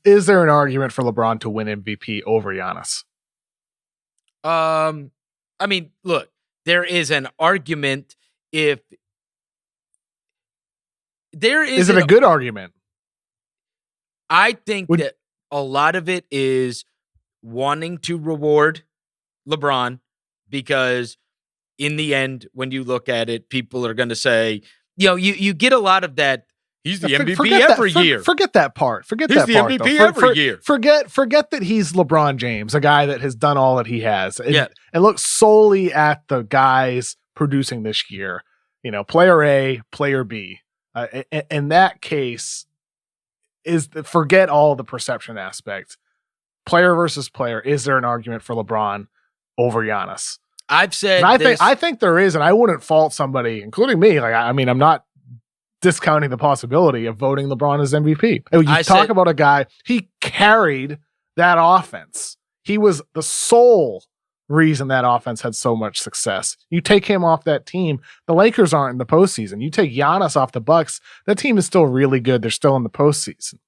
is there an argument for LeBron to win MVP over Giannis? I mean, look, there is an argument if there is. Is it a good argument? I think that a lot of it is wanting to reward LeBron because in the end, when you look at it, people are going to say, you get a lot of that. He's the MVP every year. Forget that part. Forget he's that part. He's the MVP every year. Forget that he's LeBron James, a guy that has done all that he has. And look solely at the guys producing this year. Player A, player B. In that case, forget all the perception aspect. Player versus player. Is there an argument for LeBron over Giannis? I've said I think there is, and I wouldn't fault somebody, including me. I'm not discounting the possibility of voting LeBron as MVP. You talk about a guy, he carried that offense. He was the sole reason that offense had so much success. You take him off that team, the Lakers aren't in the postseason. You take Giannis off the Bucks, that team is still really good. They're still in the postseason.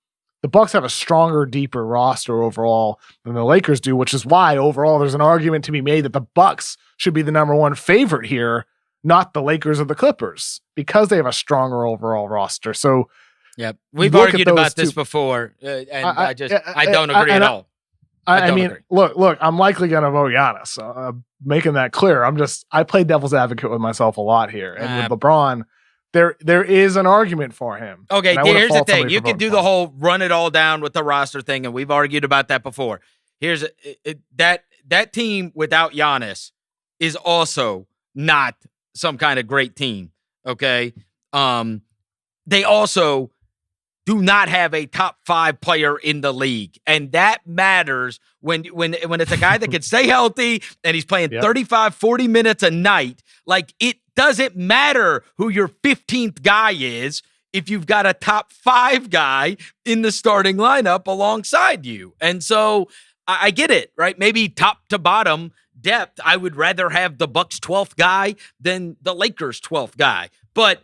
The Bucks have a stronger, deeper roster overall than the Lakers do, which is why overall there's an argument to be made that the Bucks should be the number one favorite here, not the Lakers or the Clippers, because they have a stronger overall roster. So, we've argued about this before, and I don't agree at all. I mean, look, I'm likely going to vote Giannis. Making that clear. I play devil's advocate with myself a lot here, and with LeBron, there is an argument for him. Okay, here's the thing: you can do the whole run it all down with the roster thing, and we've argued about that before. Here's that team without Giannis is also not some kind of great team. Okay. They also do not have a top 5 player in the league. And that matters when it's a guy that can stay healthy and he's playing 35, 40 minutes a night. Like, it doesn't matter who your 15th guy is if you've got a top 5 guy in the starting lineup alongside you. And so I get it, right? Maybe top to bottom depth, I would rather have the Bucks 12th guy than the Lakers 12th guy. But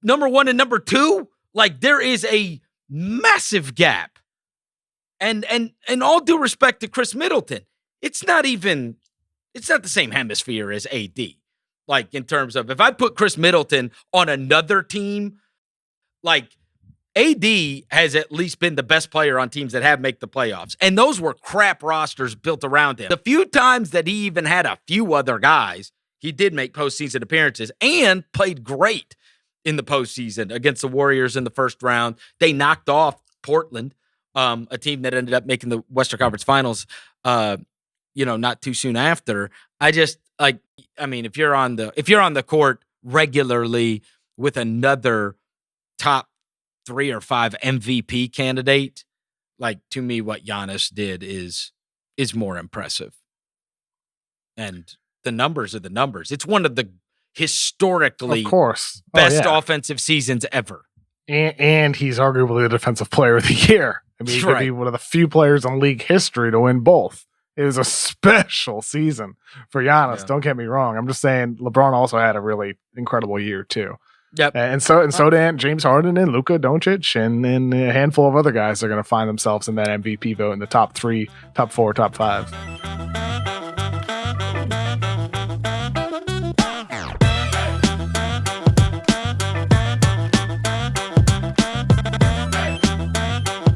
number 1 and number 2, like, there is a massive gap. And all due respect to Chris Middleton, it's not the same hemisphere as AD. Like, in terms of, if I put Chris Middleton on another team, like, AD has at least been the best player on teams that have made the playoffs. And those were crap rosters built around him. The few times that he even had a few other guys, he did make postseason appearances and played great in the postseason against the Warriors in the first round. They knocked off Portland, a team that ended up making the Western Conference Finals, not too soon after. If you're on the court regularly with another top 3 or 5 MVP candidate, like, to me, what Giannis did is more impressive. And the numbers are the numbers. It's one of the historically best offensive seasons ever. And he's arguably the defensive player of the year. I mean, he could be one of the few players in league history to win both. It was a special season for Giannis. Don't get me wrong. I'm just saying LeBron also had a really incredible year too. Yep. And so did James Harden and Luka Doncic and a handful of other guys are going to find themselves in that MVP vote in the top 3, top 4, top 5.